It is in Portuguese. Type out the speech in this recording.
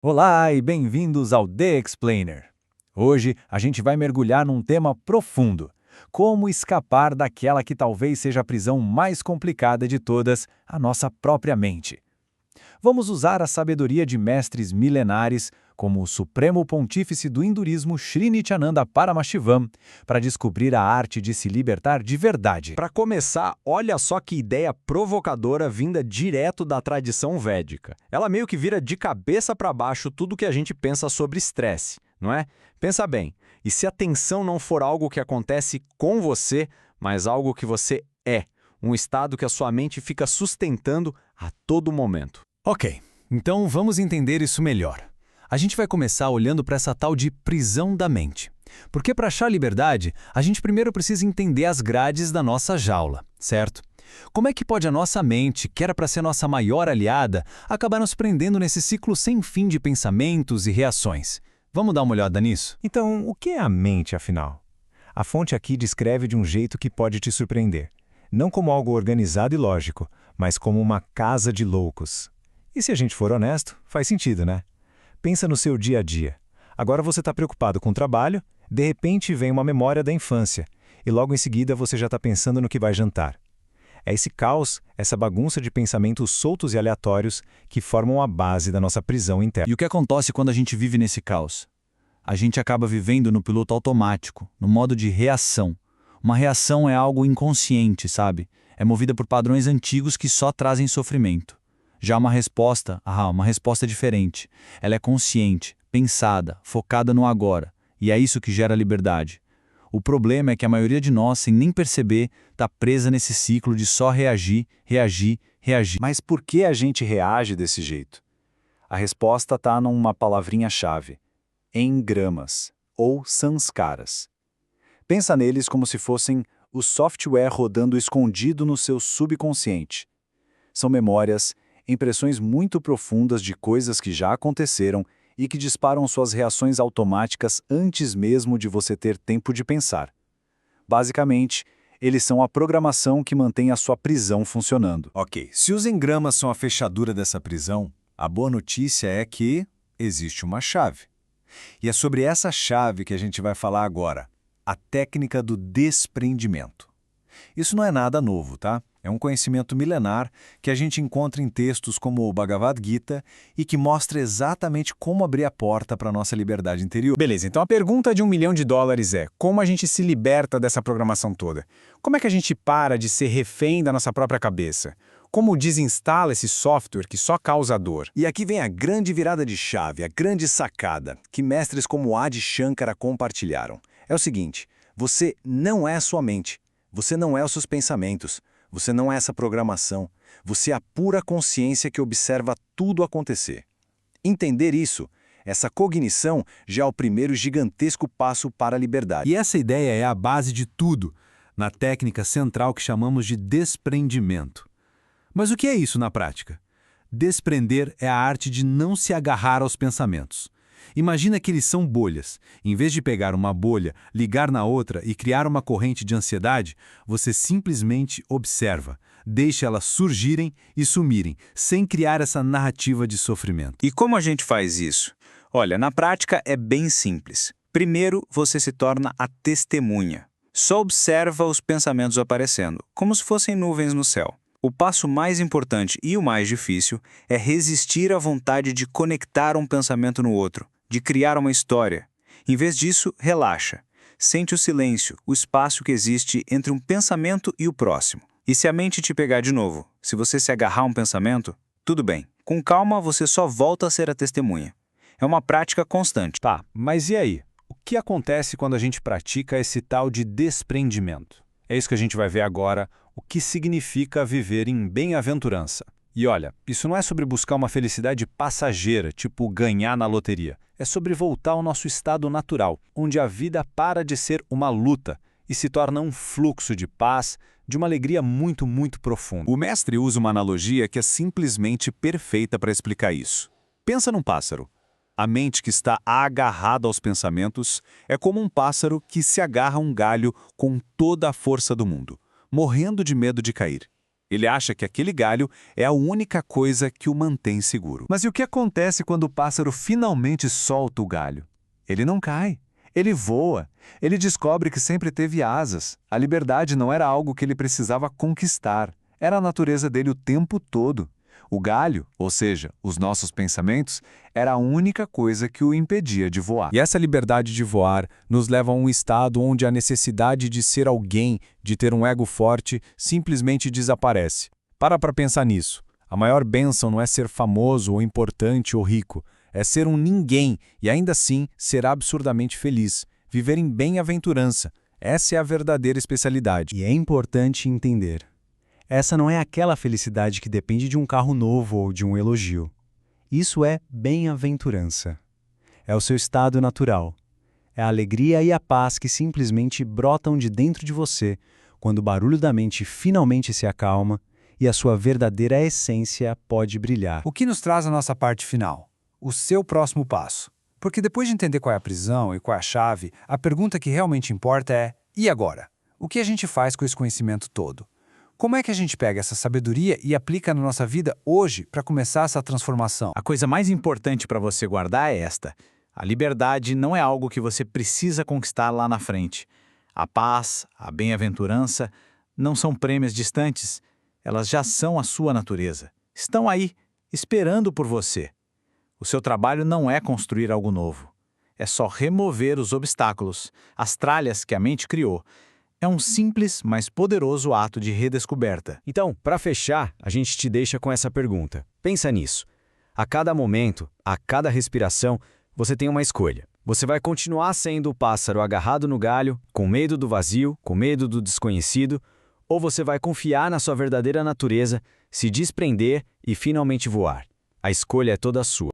Olá e bem-vindos ao The Explainer. Hoje a gente vai mergulhar num tema profundo: como escapar daquela que talvez seja a prisão mais complicada de todas, a nossa própria mente. Vamos usar a sabedoria de mestres milenares, como o Supremo Pontífice do Hinduísmo Sri Nityananda Paramashivam, para descobrir a arte de se libertar de verdade. Para começar, olha só que ideia provocadora vinda direto da tradição védica. Ela meio que vira de cabeça para baixo tudo que a gente pensa sobre estresse, não é? Pensa bem, e se a tensão não for algo que acontece com você, mas algo que você é, um estado que a sua mente fica sustentando a todo momento? Ok, então vamos entender isso melhor. A gente vai começar olhando para essa tal de prisão da mente. Porque para achar liberdade, a gente primeiro precisa entender as grades da nossa jaula, certo? Como é que pode a nossa mente, que era para ser nossa maior aliada, acabar nos prendendo nesse ciclo sem fim de pensamentos e reações? Vamos dar uma olhada nisso? Então, o que é a mente, afinal? A fonte aqui descreve de um jeito que pode te surpreender. Não como algo organizado e lógico, mas como uma casa de loucos. E se a gente for honesto, faz sentido, né? Pensa no seu dia a dia. Agora você está preocupado com o trabalho, de repente vem uma memória da infância, e logo em seguida você já está pensando no que vai jantar. É esse caos, essa bagunça de pensamentos soltos e aleatórios que formam a base da nossa prisão interna. E o que acontece quando a gente vive nesse caos? A gente acaba vivendo no piloto automático, no modo de reação. Uma reação é algo inconsciente, sabe? É movida por padrões antigos que só trazem sofrimento. Já uma resposta é diferente. Ela é consciente, pensada, focada no agora. E é isso que gera liberdade. O problema é que a maioria de nós, sem nem perceber, está presa nesse ciclo de só reagir, reagir, reagir. Mas por que a gente reage desse jeito? A resposta está numa palavrinha-chave: engramas, ou sanskaras. Pensa neles como se fossem o software rodando escondido no seu subconsciente. São memórias, impressões muito profundas de coisas que já aconteceram e que disparam suas reações automáticas antes mesmo de você ter tempo de pensar. Basicamente, eles são a programação que mantém a sua prisão funcionando. Ok, se os engramas são a fechadura dessa prisão, a boa notícia é que existe uma chave. E é sobre essa chave que a gente vai falar agora, a técnica do desprendimento. Isso não é nada novo, tá? É um conhecimento milenar que a gente encontra em textos como o Bhagavad Gita e que mostra exatamente como abrir a porta para a nossa liberdade interior. Beleza, então a pergunta de $1 milhão é: como a gente se liberta dessa programação toda? Como é que a gente para de ser refém da nossa própria cabeça? Como desinstala esse software que só causa dor? E aqui vem a grande virada de chave, a grande sacada, que mestres como Adi Shankara compartilharam. É o seguinte: você não é a sua mente, você não é os seus pensamentos, você não é essa programação, você é a pura consciência que observa tudo acontecer. Entender isso, essa cognição, já é o primeiro gigantesco passo para a liberdade. E essa ideia é a base de tudo, na técnica central que chamamos de desprendimento. Mas o que é isso na prática? Desprender é a arte de não se agarrar aos pensamentos. Imagina que eles são bolhas. Em vez de pegar uma bolha, ligar na outra e criar uma corrente de ansiedade, você simplesmente observa, deixa elas surgirem e sumirem, sem criar essa narrativa de sofrimento. E como a gente faz isso? Olha, na prática é bem simples. Primeiro, você se torna a testemunha. Só observa os pensamentos aparecendo, como se fossem nuvens no céu. O passo mais importante e o mais difícil é resistir à vontade de conectar um pensamento no outro, de criar uma história. Em vez disso, relaxa. Sente o silêncio, o espaço que existe entre um pensamento e o próximo. E se a mente te pegar de novo, se você se agarrar a um pensamento, tudo bem. Com calma, você só volta a ser a testemunha. É uma prática constante. Tá, mas e aí? O que acontece quando a gente pratica esse tal de desprendimento? É isso que a gente vai ver agora, o que significa viver em bem-aventurança. E olha, isso não é sobre buscar uma felicidade passageira, tipo ganhar na loteria. É sobre voltar ao nosso estado natural, onde a vida para de ser uma luta e se torna um fluxo de paz, de uma alegria muito, muito profunda. O mestre usa uma analogia que é simplesmente perfeita para explicar isso. Pensa num pássaro. A mente que está agarrada aos pensamentos é como um pássaro que se agarra a um galho com toda a força do mundo, morrendo de medo de cair. Ele acha que aquele galho é a única coisa que o mantém seguro. Mas e o que acontece quando o pássaro finalmente solta o galho? Ele não cai. Ele voa. Ele descobre que sempre teve asas. A liberdade não era algo que ele precisava conquistar. Era a natureza dele o tempo todo. O galho, ou seja, os nossos pensamentos, era a única coisa que o impedia de voar. E essa liberdade de voar nos leva a um estado onde a necessidade de ser alguém, de ter um ego forte, simplesmente desaparece. Para pensar nisso. A maior bênção não é ser famoso ou importante ou rico. É ser um ninguém e ainda assim ser absurdamente feliz. Viver em bem-aventurança. Essa é a verdadeira especialidade. E é importante entender. Essa não é aquela felicidade que depende de um carro novo ou de um elogio. Isso é bem-aventurança. É o seu estado natural. É a alegria e a paz que simplesmente brotam de dentro de você quando o barulho da mente finalmente se acalma e a sua verdadeira essência pode brilhar. O que nos traz a nossa parte final? O seu próximo passo. Porque depois de entender qual é a prisão e qual é a chave, a pergunta que realmente importa é: e agora? O que a gente faz com esse conhecimento todo? Como é que a gente pega essa sabedoria e aplica na nossa vida hoje para começar essa transformação? A coisa mais importante para você guardar é esta: a liberdade não é algo que você precisa conquistar lá na frente. A paz, a bem-aventurança não são prêmios distantes, elas já são a sua natureza. Estão aí, esperando por você. O seu trabalho não é construir algo novo. É só remover os obstáculos, as tralhas que a mente criou. É um simples, mas poderoso ato de redescoberta. Então, para fechar, a gente te deixa com essa pergunta. Pensa nisso. A cada momento, a cada respiração, você tem uma escolha. Você vai continuar sendo o pássaro agarrado no galho, com medo do vazio, com medo do desconhecido, ou você vai confiar na sua verdadeira natureza, se desprender e finalmente voar. A escolha é toda sua.